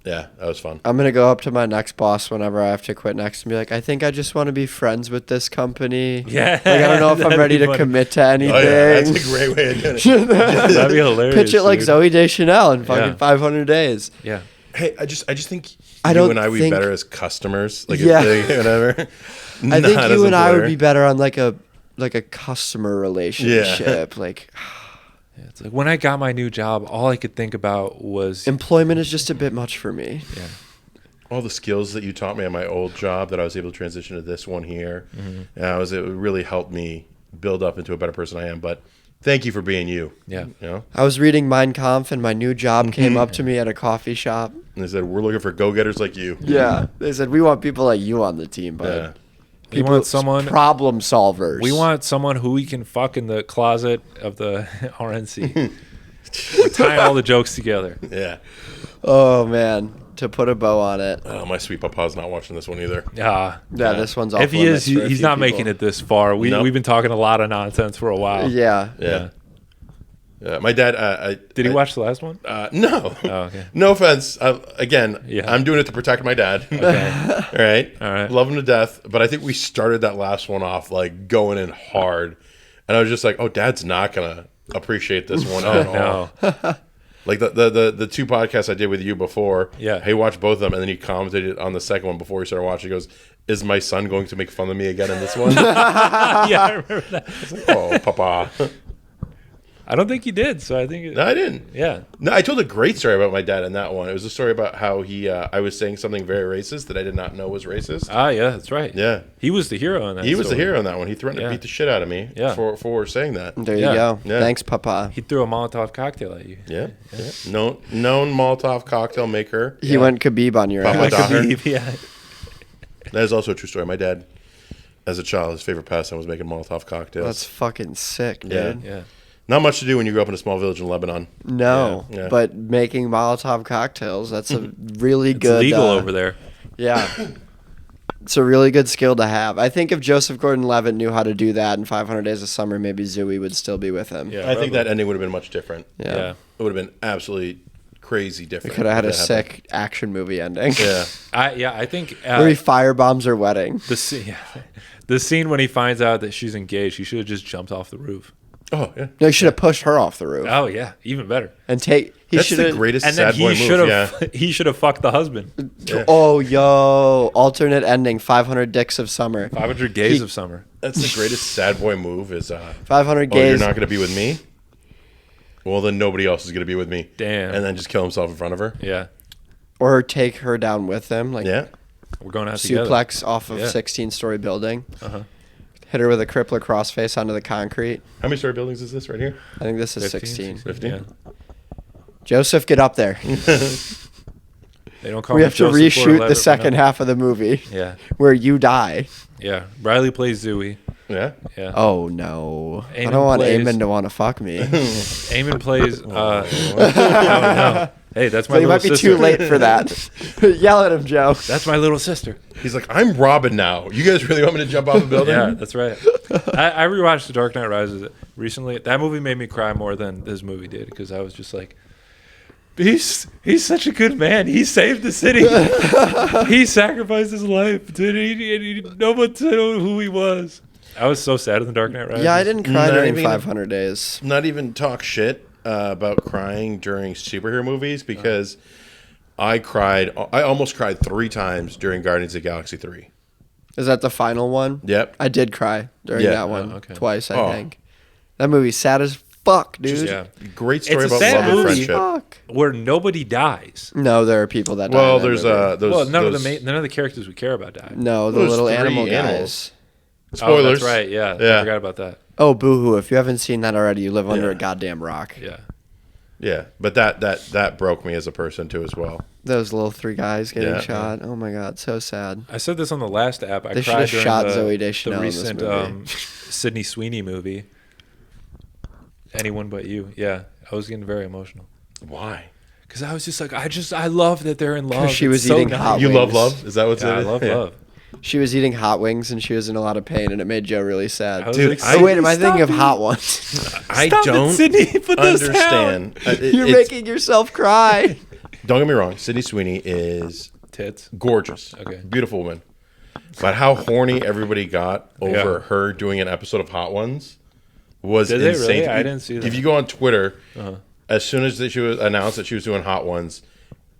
Yeah, that was fun. I'm going to go up to my next boss whenever I have to quit next and be like, I think I just want to be friends with this company. Yeah. Like, I don't know if I'm That'd ready be to funny. commit to anything. Oh yeah, that's a great way of doing it. That'd be hilarious. Pitch it like dude. Zooey Deschanel in fucking Yeah. 500 days. Yeah. Hey, I just think I you don't and I would be think- better as customers. Like, Yeah. whatever. I think you and I would be better on like a customer relationship. Like, Yeah, it's like when I got my new job, all I could think about was employment is just a bit much for me. yeah. all the skills that you taught me at my old job that I was able to transition to this one here. Mm-hmm. It really helped me build up into a better person I am. But thank you for being you. Yeah. You know? I was reading Mein Kampf and my new job came up to me at a coffee shop. And they said, we're looking for go-getters like you. Yeah. They said, we want people like you on the team, bud. Yeah. We want someone problem solvers. We want someone who we can fuck in the closet of the RNC. We're tying all the jokes together. Yeah. Oh man, to put a bow on it. Oh, my sweet papa's not watching this one either. Yeah. Yeah, this one's off If he is, limits for a he's few not people. making it this far. Nope. We've been talking a lot of nonsense for a while. Yeah. Yeah. My dad. Did he watch the last one? No. Oh, okay. No offense. Again, Yeah. I'm doing it to protect my dad. Okay. All right. All right. Love him to death. But I think we started that last one off like going in hard. And I was just like, oh, dad's not going to appreciate this one at all. No. Like the two podcasts I did with you before. Yeah. He watched both of them and then he commented on the second one before he started watching. He goes, is my son going to make fun of me again in this one? Yeah, I remember that. Oh, papa. I don't think he did, so I think No, I didn't. yeah. No, I told a great story about my dad in that one. It was a story about how I was saying something very racist that I did not know was racist. Ah, yeah, that's right. Yeah. He was the hero in that. He was the story. hero in that one. He threatened to Yeah. beat the shit out of me Yeah. for saying that. There you Yeah. go. Yeah. Thanks, Papa. He threw a Molotov cocktail at you. Yeah. Known Molotov cocktail maker. He went Khabib on your Papa ass. Doc. Khabib, yeah. That is also a true story. My dad, as a child, his favorite pastime was making Molotov cocktails. That's fucking sick, dude. Yeah. Yeah. Not much to do when you grow up in a small village in Lebanon. No, Yeah. but making Molotov cocktails—that's a really It's good. legal over there. Yeah. It's a really good skill to have. I think if Joseph Gordon-Levitt knew how to do that in 500 Days of Summer, maybe Zooey would still be with him. Yeah, I think that ending would have been much different. Yeah. It would have been absolutely crazy different. We could have had a if that happened. sick action movie ending. Yeah. I think Where he firebombs her wedding. the scene when he finds out that she's engaged, he should have just jumped off the roof. Oh, yeah. No, he should have pushed her off the roof. Oh yeah, even better. And take. That's the greatest And then sad boy he should move. have Yeah. he should have fucked the husband. Yeah. Oh, yo. Alternate ending 500 Dicks of Summer. 500 Gays of Summer. That's the greatest sad boy move is 500 oh, you're gays. not going to be with me? Well, then nobody else is going to be with me. Damn. And then just kill himself in front of her. Yeah, Or take her down with him. Like Yeah. we're going out together. suplex off of Yeah. 16-story building. Uh-huh. Hit her with a crippler crossface onto the concrete. How many story buildings is this right here? I think this is 15, 16. 15? Yeah. Joseph, get up there. They don't call We me have to Joseph reshoot Gordon-Levitt the for second nothing. half of the movie Yeah, where you die. yeah. Riley plays Zooey. Yeah. Yeah. Oh, no. I Eamon don't want plays- Ayman to want to fuck me. Ayman plays. No. Hey, that's my So you little might be sister. too late for that. Yell at him, Joe. That's my little sister. He's like, I'm Robin now. You guys really want me to jump off the building? Yeah, that's right. I rewatched The Dark Knight Rises recently. That movie made me cry more than this movie did because I was just like, he's such a good man. He saved the city. He sacrificed his life. No one to know who he was. I was so sad in The Dark Knight Rises. Yeah, I didn't cry Not during even- 500 Days. Not even talk shit about crying during superhero movies because I almost cried 3 times during Guardians of the Galaxy 3. Is that the final one? Yep. I did cry during Yeah. that one okay. twice, I Oh. think. That movie's sad as fuck, dude. Yeah. Great story It's a about sad love and movie. friendship. Fuck. Where nobody dies. No, there are people that die. Well, in that there's movie. those. None those, of the characters we care about die. No, the Those little 3 animal guys. animals. Oh, Spoilers. that's right. Yeah. Yeah. I forgot about that. Oh, boo-hoo. If you haven't seen that already, you live under Yeah. a goddamn rock. Yeah. Yeah, but that broke me as a person too as well. Those little 3 guys getting Yeah. shot. Oh, my God. So sad. I said this on the last app. I They should cried have during shot the, Zooey Deschanel the in this recent movie. Sydney Sweeney movie. Anyone But You. Yeah. I was getting very emotional. Why? Because I was just like, I love that they're in love. she It's was so eating nice. hot You love wings. love? Is that what's Yeah, in I it? love love. She was eating hot wings, and she was in a lot of pain, and it made Joe really sad. I was Dude, like, I- Oh, wait, am I thinking of stop hot ones? I Stop it, don't Sydney. Put those understand. You're making yourself cry. Don't get me wrong. Sydney Sweeney is Tits. gorgeous. Okay. Beautiful woman. But how horny everybody got over Yeah. her doing an episode of Hot Ones was Did they insane. really? I didn't see that. If you go on Twitter, Uh-huh. as soon as she was announced that she was doing Hot Ones,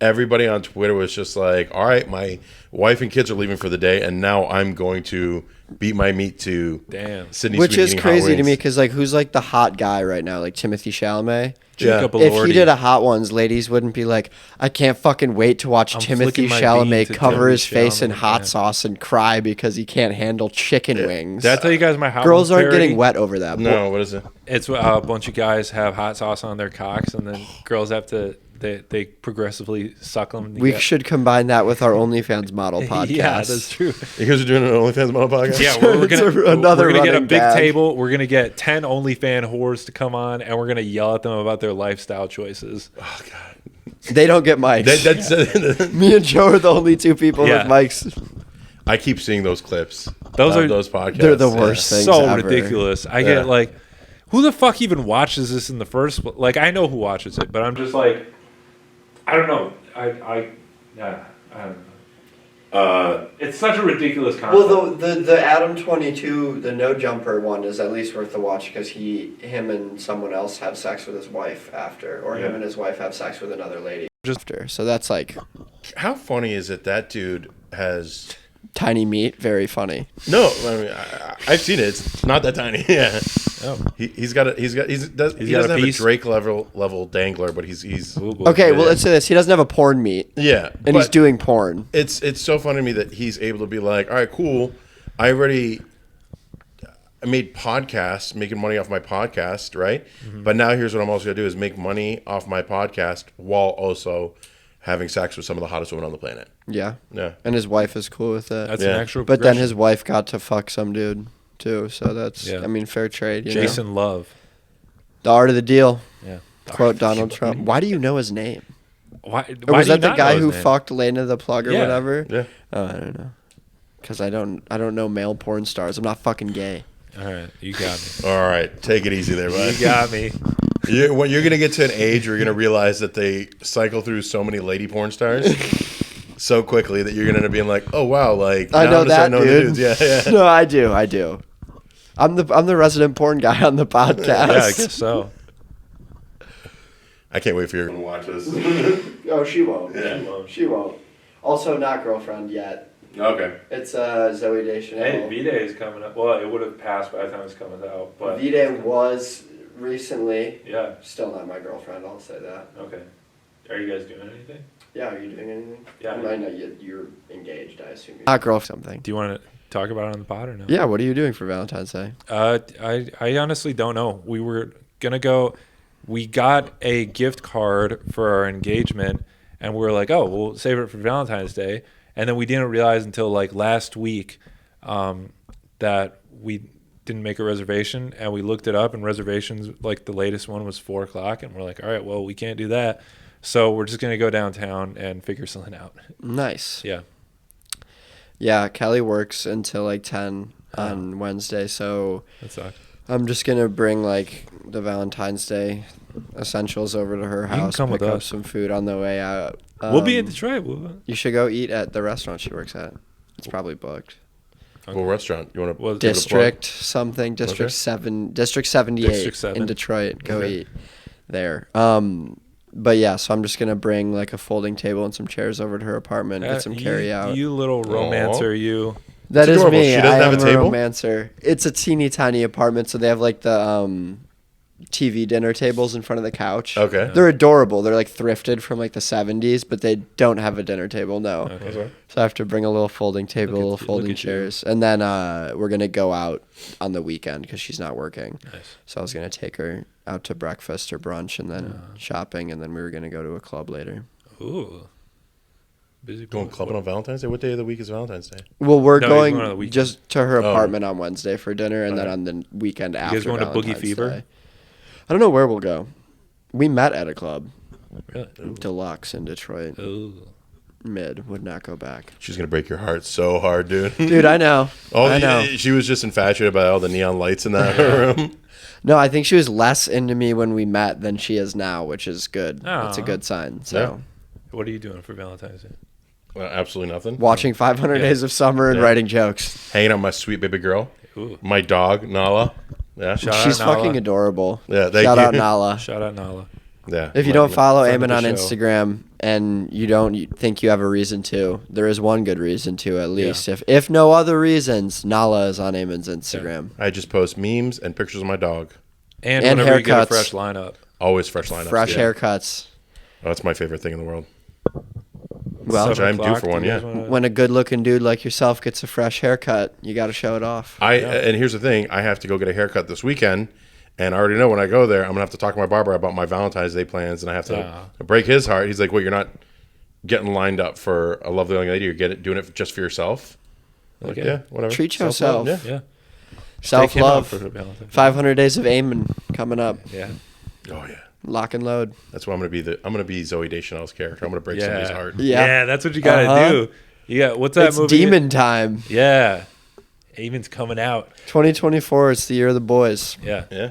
everybody on Twitter was just like, all right, my wife and kids are leaving for the day, and now I'm going to beat my meat to Damn. Sydney Which Sweeney is eating hot crazy to wings. me, because, like, who's, like, the hot guy right now? Like, Timothy Chalamet? Jacob If Elordi. he did a Hot Ones, ladies wouldn't be like, I can't fucking wait to watch I'm Timothy flicking my Chalamet bean to cover his Timothy face in Chalamet, hot yeah. sauce and cry because he can't handle chicken wings. Did I tell you guys my hot Girls Ones aren't getting parody? wet over that. No, what is it? It's a bunch of guys have hot sauce on their cocks, and then girls have to they progressively suck them. We should combine that with our OnlyFans model podcast. Yeah, that's true. You guys are doing an OnlyFans model podcast? Yeah, we're It's gonna another we're gonna get a running big gag. table. We're gonna get 10 OnlyFan whores to come on, and we're gonna yell at them about their lifestyle choices. Oh, God. They don't get mics. That's Me and Joe are the only 2 people Yeah. with mics. I keep seeing those clips. Those of are- those podcasts. They're the worst things So ever. ridiculous. I Yeah. get like, who the fuck even watches this in the first? Like, I know who watches it, but I'm just like, I don't know. I don't know. It's such a ridiculous concept. Well, the Adam 22, the no jumper one is at least worth the watch because him and someone else have sex with his wife after, or him Yeah. and his wife have sex with another lady after. So that's like How funny is it that dude has... tiny meat, very funny. No, I mean, I've seen it. It's not that tiny. Yeah. Oh. He doesn't got have a a piece? Drake level dangler, but he's Ooh, boy. Okay, well Yeah. let's say this: he doesn't have a porn meat, yeah. and he's but doing porn. It's so funny to me that he's able to be like, all right, cool. I made podcasts, making money off my podcast, right? Mm-hmm. But now here's what I'm also gonna do is make money off my podcast while also having sex with some of the hottest women on the planet. Yeah, Yeah. and his wife is cool with it. That's Yeah. an actual. But then progression. his wife got to fuck some dude too, so that's Yeah. I mean fair trade. You know? Jason Love. The art of the deal. Yeah. Quote Donald Trump. Why do you know his name? Why Or was do you that the not guy know who his name? fucked Lena the Plug or Yeah. whatever? Yeah. Oh, I don't know. Because I don't know male porn stars. I'm not fucking gay. All right, you got me. All right, take it easy there, bud. You got me. When you're gonna get to an age where you're gonna realize that they cycle through so many lady porn stars so quickly that you're gonna end up being like, oh wow, like I now know I'm gonna start that, knowing the dude. dudes. Yeah, yeah. No, I do. I'm the resident porn guy on the podcast. Yeah, I guess so. I can't wait for you to watch this. Oh, she won't. Yeah. She won't. Also, not girlfriend yet. Okay. It's Zooey Deschanel. Hey, V-Day is coming up. Well, it would have passed by the time it's coming out, but V-Day was recently. yeah. Still not my girlfriend, I'll say that. Okay. Are you guys doing anything? Yeah, are you doing anything? Yeah. I know you're engaged, I assume. Not girlfriend something. Do you want to talk about it on the pod or no? Yeah, what are you doing for Valentine's Day? I honestly don't know. We were gonna go. We got a gift card for our engagement, and we were like, "Oh, we'll save it for Valentine's Day." And then we didn't realize until like last week that we didn't make a reservation, and we looked it up, and reservations, like the latest one was 4:00, and we're like, "All right, well, we can't do that." So we're just gonna go downtown and figure something out. Nice. Yeah. Yeah, Kelly works until like 10 on Wednesday, so That sucks. I'm just gonna bring like the Valentine's Day essentials over to her can house, come pick with up us. some food on the way out. We'll be in Detroit. You should go eat at the restaurant she works at. It's probably booked. What restaurant you want to? Well, District something, District Okay. 7, District 78 District 7. in Detroit. Go Okay. eat there. But yeah, so I'm just gonna bring like a folding table and some chairs over to her apartment, get some carry out. You little romancer, you. That It's is adorable. me. She doesn't I have am a table? romancer. It's a teeny tiny apartment, so they have like the TV dinner tables in front of the couch. Okay. They're adorable. They're like thrifted from like the 70s, but they don't have a dinner table. No. Okay. So I have to bring a little folding table, Look at little you- look folding at you. chairs, and then we're gonna go out on the weekend because she's not working. Nice. So I was gonna take her out to breakfast or brunch, and then shopping, and then we were gonna go to a club later. Ooh. Busy Going boy. clubbing on Valentine's Day? What day of the week is Valentine's Day? Well, we're No, he's going going on the weekend. just to her Oh. apartment on Wednesday for dinner, and then Okay. on the weekend after. guys going to Boogie Valentine's Fever? Day. I don't know where we'll go. We met at a club, Really? Deluxe in Detroit. Ooh. Mid would not go back. She's gonna break your heart so hard, dude. Dude, I know. Oh, I know. She was just infatuated by all the neon lights in that room. No, I think she was less into me when we met than she is now, which is good. That's a Aw. good sign. So, What are you doing for Valentine's Day? Absolutely nothing. watching 500 Yeah. Days of Summer and Yeah. writing jokes. Hanging out with my sweet baby girl. Ooh. My dog, Nala. Yeah. Shout She's out Nala. fucking adorable. Yeah, thank Shout you. out Nala. Shout out Nala. Yeah. If you my- don't follow friend of Ayman the on show. Instagram and you think you have a reason to, there is one good reason to at least. If no other reasons, Nala is on Ayman's Instagram. I just post memes and pictures of my dog. And, And whenever you get a haircuts. fresh lineup. Always fresh lineups. Fresh yeah. haircuts. Oh, that's my favorite thing in the world. Well, Which I'm due 7 for o'clock, one, do you yeah. guys wanna- when a good-looking dude like yourself gets a fresh haircut, you got to show it off. And here's the thing: I have to go get a haircut this weekend, and I already know when I go there, I'm gonna have to talk to my barber about my Valentine's Day plans, and I have to break his heart. He's like, "Well, you're not getting lined up for a lovely young lady. You're doing it just for yourself." I'm like, Okay. yeah, whatever. Treat Self-love, yourself. Yeah. Yeah. Take him out Self-love. for Valentine's. 500 Days of Ayman coming up. Yeah. Oh yeah. Lock and load. That's what I'm gonna be. I'm gonna be Zooey Deschanel's character. I'm gonna break somebody's heart. Yeah. Yeah, that's what you gotta Uh-huh. do. You got what's that It's movie? demon time. Yeah. Ayman's coming out. 2024, it's the year of the boys. Yeah. Yeah.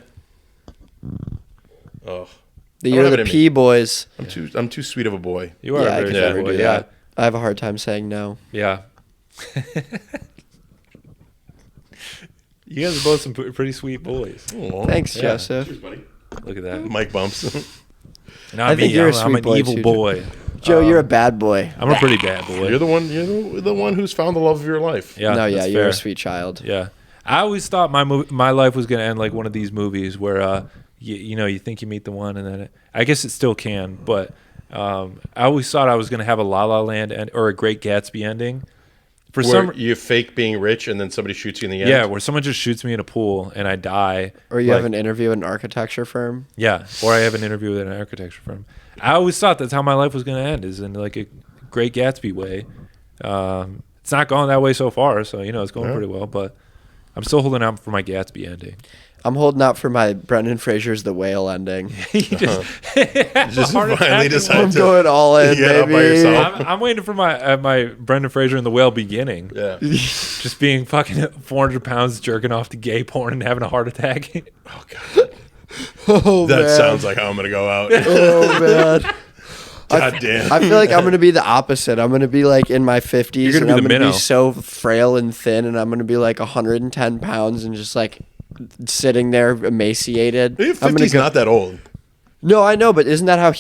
Oh, The I year don't of have the it in me. P Boys. I'm too sweet of a boy. You are Yeah, I a could very never good boy. do Yeah. that. I have a hard time saying no. Yeah. You guys are both some pretty sweet boys. Aw. Thanks, Yeah. Joseph. Cheers, buddy. Look at that. Mike bumps. Not I think me. you're a I'm sweet an boy evil too, boy. Joe, you're a bad boy. I'm a pretty bad boy. You're the one. You're the one who's found the love of your life. Yeah. no, yeah, that's you're fair. a sweet child. Yeah. I always thought my life was gonna end like one of these movies where you think you meet the one and then I guess it still can, but I always thought I was gonna have a La La Land or a Great Gatsby ending. For Where some you fake being rich and then somebody shoots you in the end. yeah, where someone just shoots me in a pool and I die. Or you like- have an interview at an architecture firm. Yeah, or I have an interview with an architecture firm. I always thought that's how my life was going to end, is in like a Great Gatsby way. It's not going that way so far, so it's going Yeah. pretty well. But I'm still holding out for my Gatsby ending. I'm holding out for my Brendan Fraser's The Whale ending. He just, Just finally I'm decided to going all in, get out by baby. yourself. I'm waiting for my Brendan Fraser and the Whale beginning. Yeah. Just being fucking 400 pounds, jerking off to gay porn and having a heart attack. Oh god. Oh, That man. sounds like how I'm gonna go out. Oh, man. God damn. I feel like I'm going to be the opposite. I'm going to be like in my 50s You're gonna and be I'm the going to be minnow. so frail and thin and I'm going to be like 110 pounds and just like sitting there emaciated. I'm 50's gonna not that old. No, I know, but isn't that how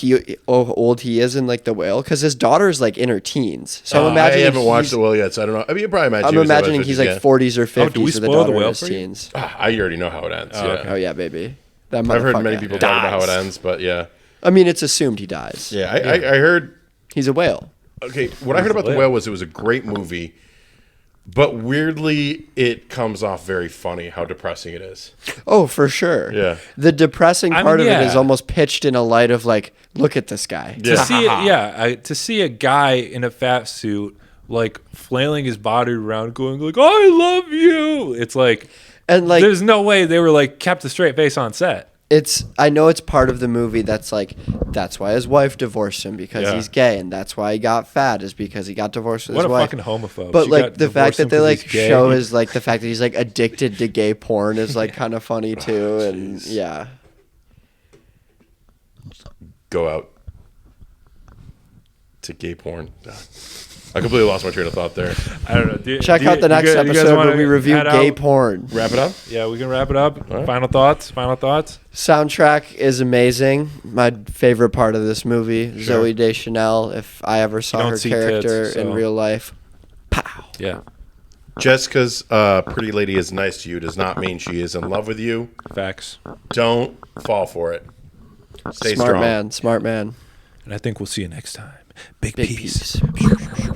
old he is in like The Whale? Because his daughter's like in her teens. So I'm I imagining haven't watched The Whale yet, so I don't know. I mean, you probably imagine. I'm he was about imagining 50s, he's like yeah. 40s or 50s do we with the spoil The daughter in Whale his for you? teens. I already know how it ends. Oh, Yeah. okay. Oh yeah, baby. That I've heard many motherfucker people talk about how it dies. ends, but yeah. I mean, it's assumed he dies. Yeah, I heard. He's a whale. Okay, what I heard about The Whale was it was a great movie, but weirdly, it comes off very funny how depressing it is. Oh, for sure. Yeah. The depressing I mean, part of it yeah. is almost pitched in a light of like, look at this guy. To see it, to see a guy in a fat suit like flailing his body around, going like, "I love you." It's like, And like, there's no way they were like kept a straight face on set. I know it's part of the movie that's like, that's why his wife divorced him because Yeah. he's gay, and that's why he got fat is because he got divorced with What his a wife. fucking homophobe. But She like got the fact divorced him that they 'cause like he's gay. show is like the fact that he's like addicted to gay porn is like kind of funny too, and jeez. yeah. Go out to gay porn. I completely lost my train of thought there. I don't know. Do- Check do out you- the next you guys episode wanna where we review add gay out? porn. Wrap it up. Yeah, we can wrap it up. right. Final thoughts. Soundtrack is amazing. My favorite part of this movie, Sure. Zooey Deschanel. If I ever saw don't her see character tits, in so- real life, pow. Yeah, Jessica's pretty lady is nice to you does not mean she is in love with you. facts. Don't fall for it. Stay Smart strong. man, smart man. And I think we'll see you next time. Big Big peace. peace.